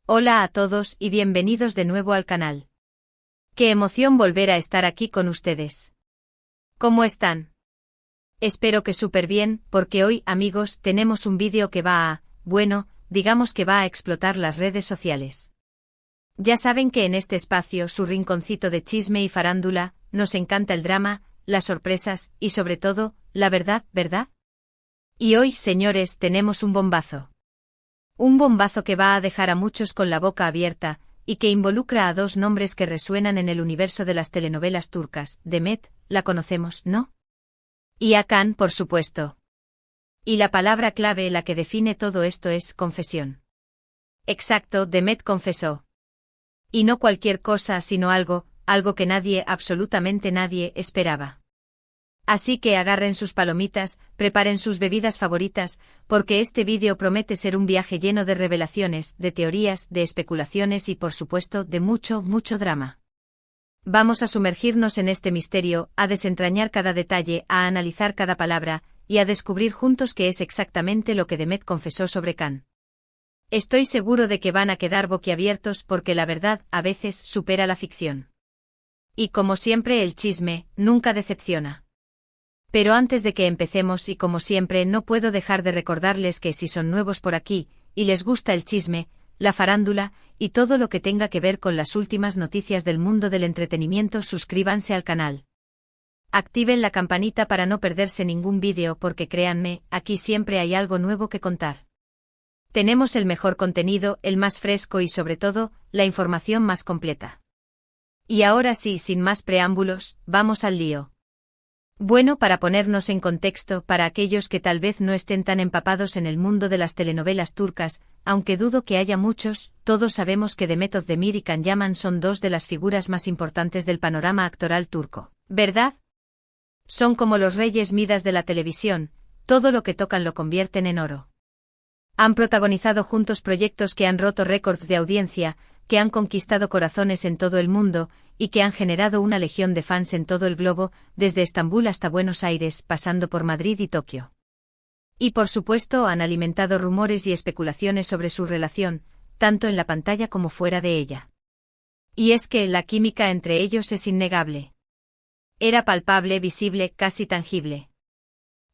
Hola a todos y bienvenidos de nuevo al canal. Qué emoción volver a estar aquí con ustedes. ¿Cómo están? Espero que súper bien, porque hoy, amigos, tenemos un vídeo que digamos que va a explotar las redes sociales. Ya saben que en este espacio, su rinconcito de chisme y farándula, nos encanta el drama, las sorpresas y sobre todo, la verdad, ¿verdad? Y hoy, señores, tenemos un bombazo. Un bombazo que va a dejar a muchos con la boca abierta, y que involucra a dos nombres que resuenan en el universo de las telenovelas turcas. Demet, la conocemos, ¿no? Y Hakan, por supuesto. Y la palabra clave, la que define todo esto, es confesión. Exacto, Demet confesó. Y no cualquier cosa, sino algo que nadie, absolutamente nadie, esperaba. Así que agarren sus palomitas, preparen sus bebidas favoritas, porque este vídeo promete ser un viaje lleno de revelaciones, de teorías, de especulaciones y por supuesto de mucho, mucho drama. Vamos a sumergirnos en este misterio, a desentrañar cada detalle, a analizar cada palabra, y a descubrir juntos qué es exactamente lo que Demet confesó sobre Can. Estoy seguro de que van a quedar boquiabiertos porque la verdad, a veces, supera la ficción. Y como siempre el chisme, nunca decepciona. Pero antes de que empecemos y como siempre no puedo dejar de recordarles que si son nuevos por aquí, y les gusta el chisme, la farándula, y todo lo que tenga que ver con las últimas noticias del mundo del entretenimiento, suscríbanse al canal. Activen la campanita para no perderse ningún vídeo porque créanme, aquí siempre hay algo nuevo que contar. Tenemos el mejor contenido, el más fresco y sobre todo, la información más completa. Y ahora sí, sin más preámbulos, vamos al lío. Bueno, para ponernos en contexto, para aquellos que tal vez no estén tan empapados en el mundo de las telenovelas turcas, aunque dudo que haya muchos, todos sabemos que Demet Özdemir y Can Yaman son dos de las figuras más importantes del panorama actoral turco, ¿verdad? Son como los reyes Midas de la televisión, todo lo que tocan lo convierten en oro. Han protagonizado juntos proyectos que han roto récords de audiencia, que han conquistado corazones en todo el mundo, y que han generado una legión de fans en todo el globo, desde Estambul hasta Buenos Aires, pasando por Madrid y Tokio. Y por supuesto han alimentado rumores y especulaciones sobre su relación, tanto en la pantalla como fuera de ella. Y es que la química entre ellos es innegable. Era palpable, visible, casi tangible.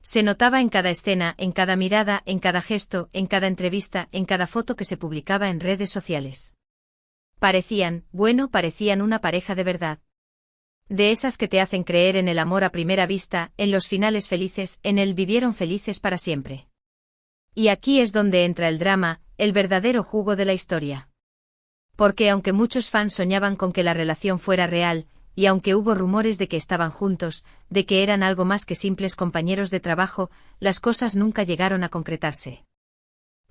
Se notaba en cada escena, en cada mirada, en cada gesto, en cada entrevista, en cada foto que se publicaba en redes sociales. Parecían una pareja de verdad. De esas que te hacen creer en el amor a primera vista, en los finales felices, en el vivieron felices para siempre. Y aquí es donde entra el drama, el verdadero jugo de la historia. Porque aunque muchos fans soñaban con que la relación fuera real, y aunque hubo rumores de que estaban juntos, de que eran algo más que simples compañeros de trabajo, las cosas nunca llegaron a concretarse.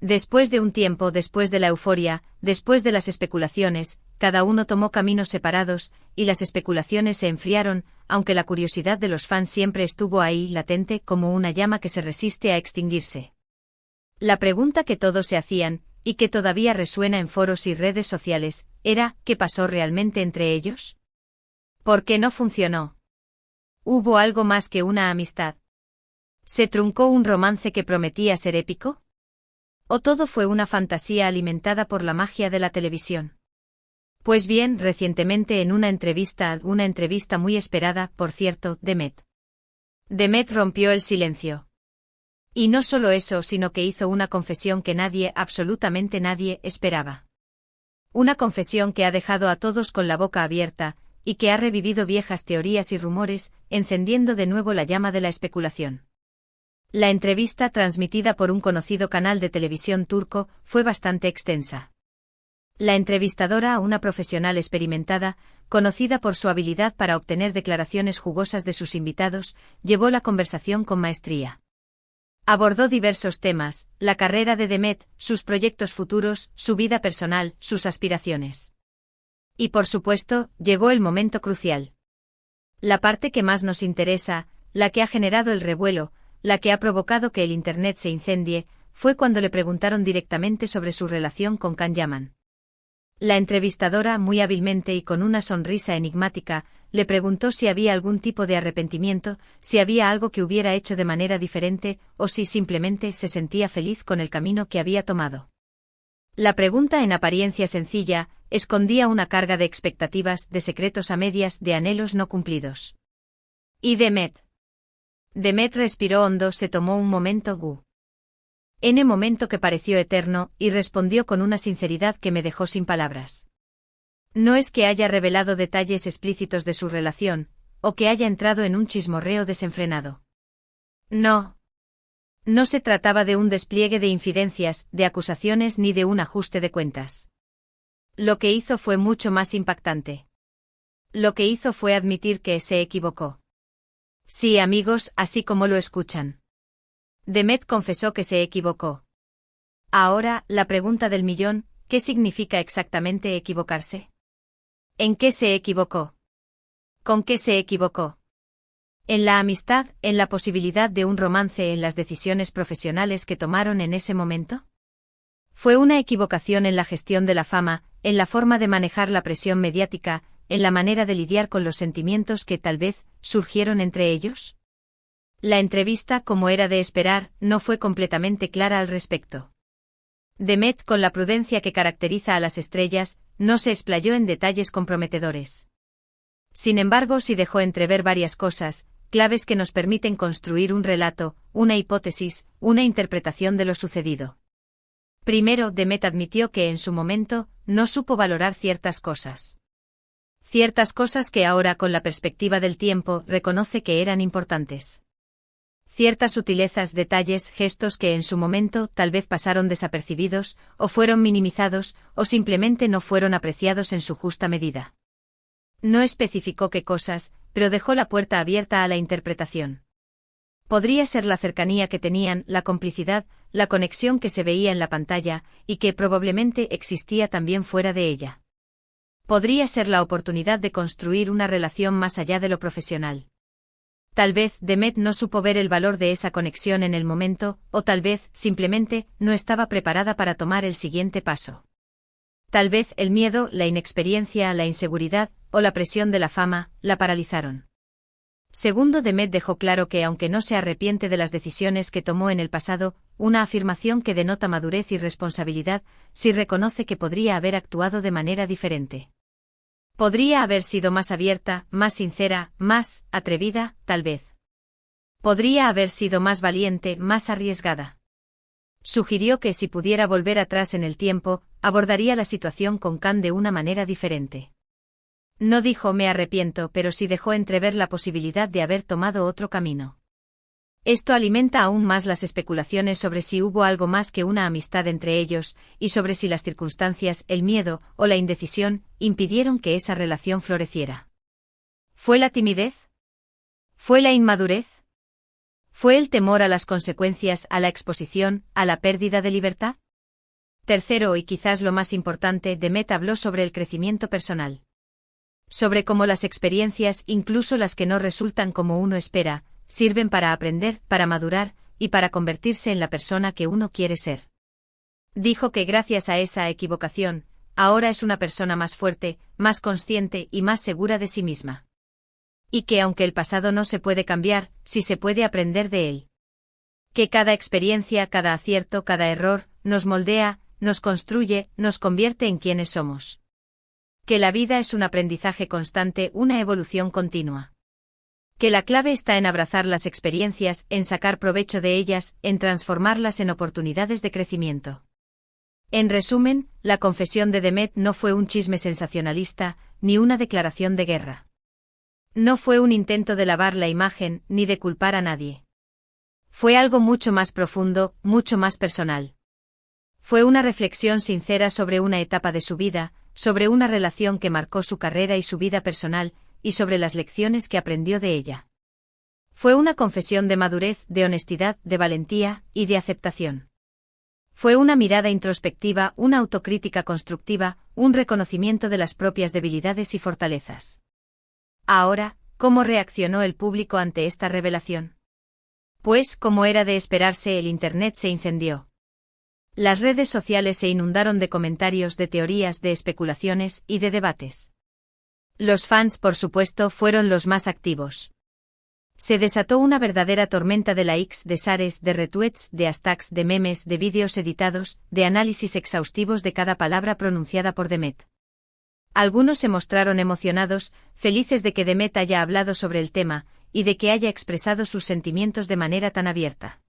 Después de un tiempo, después de la euforia, después de las especulaciones, cada uno tomó caminos separados, y las especulaciones se enfriaron, aunque la curiosidad de los fans siempre estuvo ahí, latente, como una llama que se resiste a extinguirse. La pregunta que todos se hacían, y que todavía resuena en foros y redes sociales, era, ¿qué pasó realmente entre ellos? ¿Por qué no funcionó? ¿Hubo algo más que una amistad? ¿Se truncó un romance que prometía ser épico? ¿O todo fue una fantasía alimentada por la magia de la televisión? Pues bien, recientemente en una entrevista muy esperada, por cierto, Demet rompió el silencio. Y no solo eso, sino que hizo una confesión que nadie, absolutamente nadie, esperaba. Una confesión que ha dejado a todos con la boca abierta, y que ha revivido viejas teorías y rumores, encendiendo de nuevo la llama de la especulación. La entrevista, transmitida por un conocido canal de televisión turco, fue bastante extensa. La entrevistadora, una profesional experimentada, conocida por su habilidad para obtener declaraciones jugosas de sus invitados, llevó la conversación con maestría. Abordó diversos temas: la carrera de Demet, sus proyectos futuros, su vida personal, sus aspiraciones. Y por supuesto, llegó el momento crucial. La parte que más nos interesa, la que ha generado el revuelo, la que ha provocado que el internet se incendie, fue cuando le preguntaron directamente sobre su relación con Can Yaman. La entrevistadora, muy hábilmente y con una sonrisa enigmática, le preguntó si había algún tipo de arrepentimiento, si había algo que hubiera hecho de manera diferente, o si simplemente se sentía feliz con el camino que había tomado. La pregunta, en apariencia sencilla, escondía una carga de expectativas, de secretos a medias, de anhelos no cumplidos. ¿Y Demet? Demet respiró hondo, se tomó un momento momento que pareció eterno, y respondió con una sinceridad que me dejó sin palabras. No es que haya revelado detalles explícitos de su relación, o que haya entrado en un chismorreo desenfrenado. No. No se trataba de un despliegue de infidencias, de acusaciones ni de un ajuste de cuentas. Lo que hizo fue mucho más impactante. Lo que hizo fue admitir que se equivocó. Sí, amigos, así como lo escuchan. Demet confesó que se equivocó. Ahora, la pregunta del millón, ¿qué significa exactamente equivocarse? ¿En qué se equivocó? ¿Con qué se equivocó? En la amistad, en la posibilidad de un romance, en las decisiones profesionales que tomaron en ese momento. Fue una equivocación en la gestión de la fama, en la forma de manejar la presión mediática, en la manera de lidiar con los sentimientos que tal vez surgieron entre ellos. La entrevista, como era de esperar, no fue completamente clara al respecto. Demet, con la prudencia que caracteriza a las estrellas, no se explayó en detalles comprometedores. Sin embargo, sí dejó entrever varias cosas, claves que nos permiten construir un relato, una hipótesis, una interpretación de lo sucedido. Primero, Demet admitió que en su momento no supo valorar ciertas cosas. Ciertas cosas que ahora, con la perspectiva del tiempo, reconoce que eran importantes. Ciertas sutilezas, detalles, gestos que en su momento tal vez pasaron desapercibidos, o fueron minimizados, o simplemente no fueron apreciados en su justa medida. No especificó qué cosas, pero dejó la puerta abierta a la interpretación. Podría ser la cercanía que tenían, la complicidad, la conexión que se veía en la pantalla, y que probablemente existía también fuera de ella. Podría ser la oportunidad de construir una relación más allá de lo profesional. Tal vez Demet no supo ver el valor de esa conexión en el momento, o tal vez, simplemente, no estaba preparada para tomar el siguiente paso. Tal vez el miedo, la inexperiencia, la inseguridad, o la presión de la fama, la paralizaron. Segundo, Demet dejó claro que, aunque no se arrepiente de las decisiones que tomó en el pasado, una afirmación que denota madurez y responsabilidad, sí reconoce que podría haber actuado de manera diferente. Podría haber sido más abierta, más sincera, más atrevida, tal vez. Podría haber sido más valiente, más arriesgada. Sugirió que si pudiera volver atrás en el tiempo, abordaría la situación con Khan de una manera diferente. No dijo me arrepiento, pero sí dejó entrever la posibilidad de haber tomado otro camino. Esto alimenta aún más las especulaciones sobre si hubo algo más que una amistad entre ellos, y sobre si las circunstancias, el miedo, o la indecisión, impidieron que esa relación floreciera. ¿Fue la timidez? ¿Fue la inmadurez? ¿Fue el temor a las consecuencias, a la exposición, a la pérdida de libertad? Tercero, y quizás lo más importante, Demet habló sobre el crecimiento personal. Sobre cómo las experiencias, incluso las que no resultan como uno espera, sirven para aprender, para madurar, y para convertirse en la persona que uno quiere ser. Dijo que gracias a esa equivocación, ahora es una persona más fuerte, más consciente y más segura de sí misma. Y que aunque el pasado no se puede cambiar, sí se puede aprender de él. Que cada experiencia, cada acierto, cada error, nos moldea, nos construye, nos convierte en quienes somos. Que la vida es un aprendizaje constante, una evolución continua. Que la clave está en abrazar las experiencias, en sacar provecho de ellas, en transformarlas en oportunidades de crecimiento. En resumen, la confesión de Demet no fue un chisme sensacionalista, ni una declaración de guerra. No fue un intento de lavar la imagen, ni de culpar a nadie. Fue algo mucho más profundo, mucho más personal. Fue una reflexión sincera sobre una etapa de su vida, sobre una relación que marcó su carrera y su vida personal, y sobre las lecciones que aprendió de ella. Fue una confesión de madurez, de honestidad, de valentía y de aceptación. Fue una mirada introspectiva, una autocrítica constructiva, un reconocimiento de las propias debilidades y fortalezas. Ahora, ¿cómo reaccionó el público ante esta revelación? Pues, como era de esperarse, el Internet se incendió. Las redes sociales se inundaron de comentarios, de teorías, de especulaciones y de debates. Los fans, por supuesto, fueron los más activos. Se desató una verdadera tormenta de likes, de shares, de retweets, de hashtags, de memes, de vídeos editados, de análisis exhaustivos de cada palabra pronunciada por Demet. Algunos se mostraron emocionados, felices de que Demet haya hablado sobre el tema, y de que haya expresado sus sentimientos de manera tan abierta.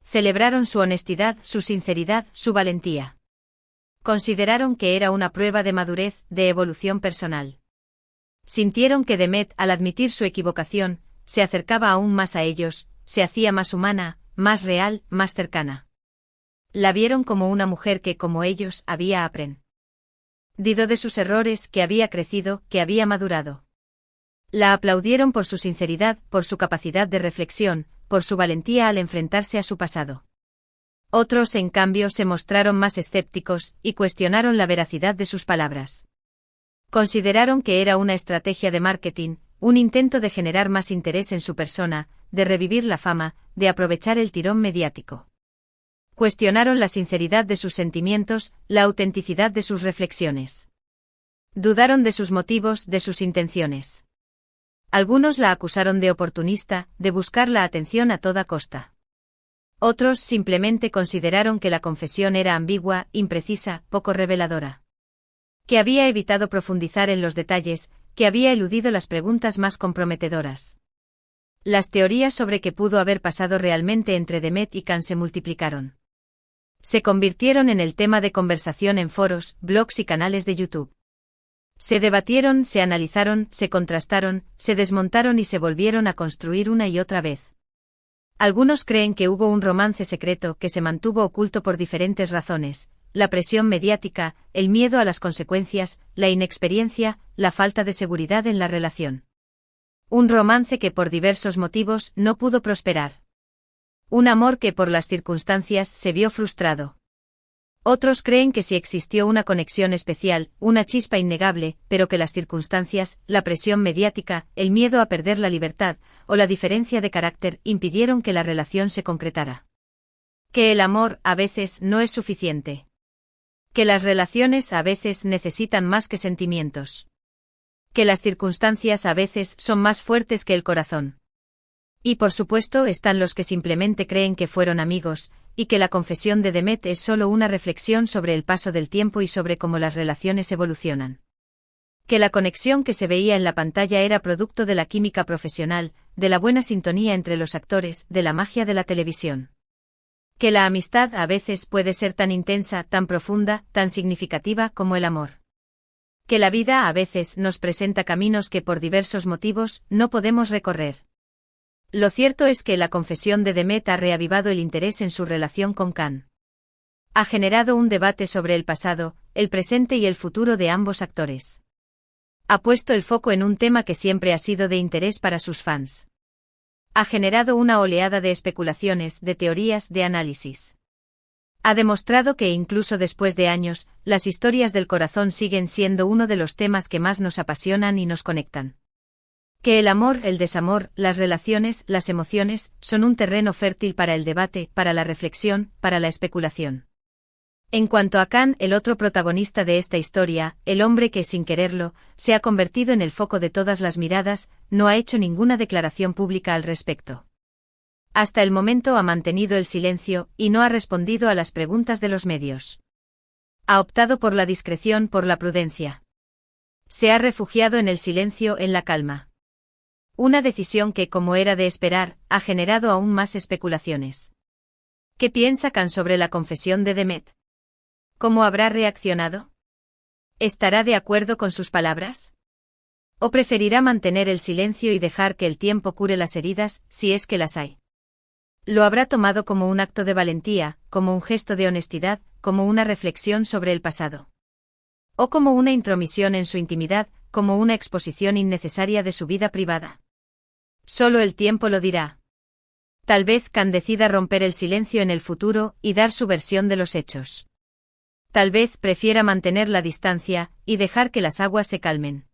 Celebraron su honestidad, su sinceridad, su valentía. Consideraron que era una prueba de madurez, de evolución personal. Sintieron que Demet, al admitir su equivocación, se acercaba aún más a ellos, se hacía más humana, más real, más cercana. La vieron como una mujer que, como ellos, había aprendido de sus errores, que había crecido, que había madurado. La aplaudieron por su sinceridad, por su capacidad de reflexión, por su valentía al enfrentarse a su pasado. Otros, en cambio, se mostraron más escépticos, y cuestionaron la veracidad de sus palabras. Consideraron que era una estrategia de marketing, un intento de generar más interés en su persona, de revivir la fama, de aprovechar el tirón mediático. Cuestionaron la sinceridad de sus sentimientos, la autenticidad de sus reflexiones. Dudaron de sus motivos, de sus intenciones. Algunos la acusaron de oportunista, de buscar la atención a toda costa. Otros simplemente consideraron que la confesión era ambigua, imprecisa, poco reveladora. Que había evitado profundizar en los detalles, que había eludido las preguntas más comprometedoras. Las teorías sobre qué pudo haber pasado realmente entre Demet y Can se multiplicaron. Se convirtieron en el tema de conversación en foros, blogs y canales de YouTube. Se debatieron, se analizaron, se contrastaron, se desmontaron y se volvieron a construir una y otra vez. Algunos creen que hubo un romance secreto que se mantuvo oculto por diferentes razones: la presión mediática, el miedo a las consecuencias, la inexperiencia, la falta de seguridad en la relación. Un romance que por diversos motivos no pudo prosperar. Un amor que por las circunstancias se vio frustrado. Otros creen que sí existió una conexión especial, una chispa innegable, pero que las circunstancias, la presión mediática, el miedo a perder la libertad, o la diferencia de carácter impidieron que la relación se concretara. Que el amor, a veces, no es suficiente. Que las relaciones a veces necesitan más que sentimientos. Que las circunstancias a veces son más fuertes que el corazón. Y por supuesto están los que simplemente creen que fueron amigos, y que la confesión de Demet es solo una reflexión sobre el paso del tiempo y sobre cómo las relaciones evolucionan. Que la conexión que se veía en la pantalla era producto de la química profesional, de la buena sintonía entre los actores, de la magia de la televisión. Que la amistad a veces puede ser tan intensa, tan profunda, tan significativa como el amor. Que la vida a veces nos presenta caminos que por diversos motivos no podemos recorrer. Lo cierto es que la confesión de Demet ha reavivado el interés en su relación con Can. Ha generado un debate sobre el pasado, el presente y el futuro de ambos actores. Ha puesto el foco en un tema que siempre ha sido de interés para sus fans. Ha generado una oleada de especulaciones, de teorías, de análisis. Ha demostrado que incluso después de años, las historias del corazón siguen siendo uno de los temas que más nos apasionan y nos conectan. Que el amor, el desamor, las relaciones, las emociones, son un terreno fértil para el debate, para la reflexión, para la especulación. En cuanto a Can, el otro protagonista de esta historia, el hombre que, sin quererlo, se ha convertido en el foco de todas las miradas, no ha hecho ninguna declaración pública al respecto. Hasta el momento ha mantenido el silencio, y no ha respondido a las preguntas de los medios. Ha optado por la discreción, por la prudencia. Se ha refugiado en el silencio, en la calma. Una decisión que, como era de esperar, ha generado aún más especulaciones. ¿Qué piensa Can sobre la confesión de Demet? ¿Cómo habrá reaccionado? ¿Estará de acuerdo con sus palabras? ¿O preferirá mantener el silencio y dejar que el tiempo cure las heridas, si es que las hay? ¿Lo habrá tomado como un acto de valentía, como un gesto de honestidad, como una reflexión sobre el pasado? ¿O como una intromisión en su intimidad, como una exposición innecesaria de su vida privada? Solo el tiempo lo dirá. Tal vez Can decida romper el silencio en el futuro y dar su versión de los hechos. Tal vez prefiera mantener la distancia y dejar que las aguas se calmen.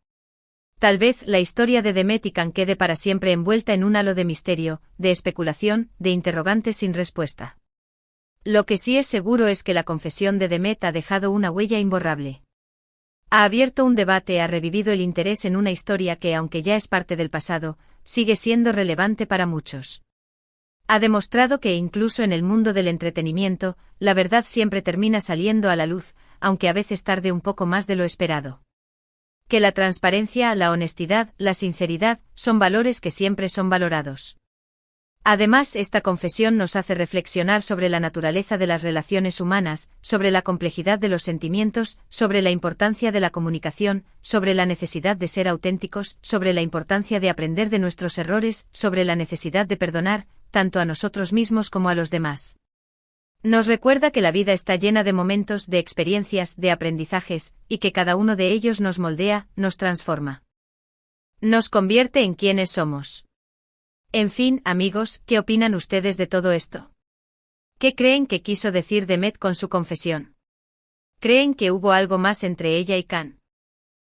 Tal vez la historia de Demet y Can quede para siempre envuelta en un halo de misterio, de especulación, de interrogantes sin respuesta. Lo que sí es seguro es que la confesión de Demet ha dejado una huella imborrable. Ha abierto un debate, ha revivido el interés en una historia que, aunque ya es parte del pasado, sigue siendo relevante para muchos. Ha demostrado que incluso en el mundo del entretenimiento, la verdad siempre termina saliendo a la luz, aunque a veces tarde un poco más de lo esperado. Que la transparencia, la honestidad, la sinceridad, son valores que siempre son valorados. Además, esta confesión nos hace reflexionar sobre la naturaleza de las relaciones humanas, sobre la complejidad de los sentimientos, sobre la importancia de la comunicación, sobre la necesidad de ser auténticos, sobre la importancia de aprender de nuestros errores, sobre la necesidad de perdonar, tanto a nosotros mismos como a los demás. Nos recuerda que la vida está llena de momentos, de experiencias, de aprendizajes, y que cada uno de ellos nos moldea, nos transforma. Nos convierte en quienes somos. En fin, amigos, ¿qué opinan ustedes de todo esto? ¿Qué creen que quiso decir Demet con su confesión? ¿Creen que hubo algo más entre ella y Can?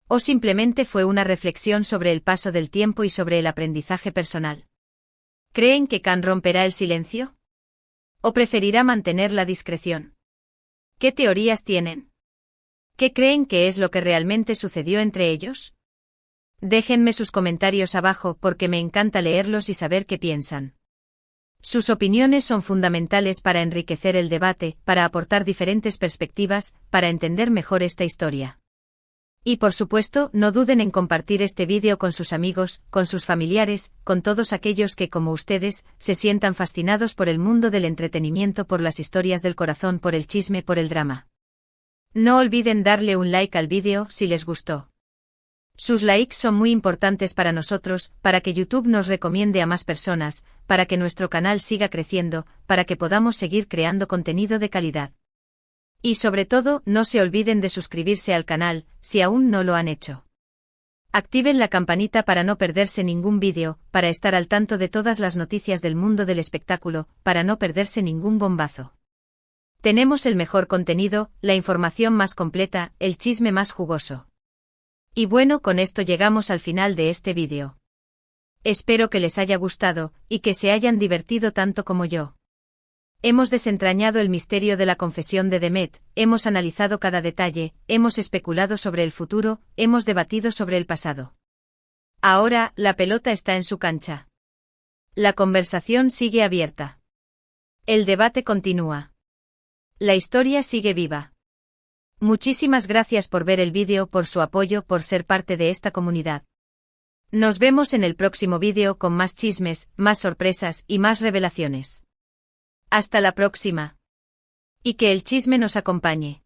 ¿O simplemente fue una reflexión sobre el paso del tiempo y sobre el aprendizaje personal? ¿Creen que Can romperá el silencio? ¿O preferirá mantener la discreción? ¿Qué teorías tienen? ¿Qué creen que es lo que realmente sucedió entre ellos? Déjenme sus comentarios abajo porque me encanta leerlos y saber qué piensan. Sus opiniones son fundamentales para enriquecer el debate, para aportar diferentes perspectivas, para entender mejor esta historia. Y por supuesto, no duden en compartir este vídeo con sus amigos, con sus familiares, con todos aquellos que, como ustedes, se sientan fascinados por el mundo del entretenimiento, por las historias del corazón, por el chisme, por el drama. No olviden darle un like al vídeo si les gustó. Sus likes son muy importantes para nosotros, para que YouTube nos recomiende a más personas, para que nuestro canal siga creciendo, para que podamos seguir creando contenido de calidad. Y sobre todo, no se olviden de suscribirse al canal, si aún no lo han hecho. Activen la campanita para no perderse ningún vídeo, para estar al tanto de todas las noticias del mundo del espectáculo, para no perderse ningún bombazo. Tenemos el mejor contenido, la información más completa, el chisme más jugoso. Y bueno, con esto llegamos al final de este vídeo. Espero que les haya gustado, y que se hayan divertido tanto como yo. Hemos desentrañado el misterio de la confesión de Demet, hemos analizado cada detalle, hemos especulado sobre el futuro, hemos debatido sobre el pasado. Ahora, la pelota está en su cancha. La conversación sigue abierta. El debate continúa. La historia sigue viva. Muchísimas gracias por ver el vídeo, por su apoyo, por ser parte de esta comunidad. Nos vemos en el próximo vídeo con más chismes, más sorpresas y más revelaciones. Hasta la próxima. Y que el chisme nos acompañe.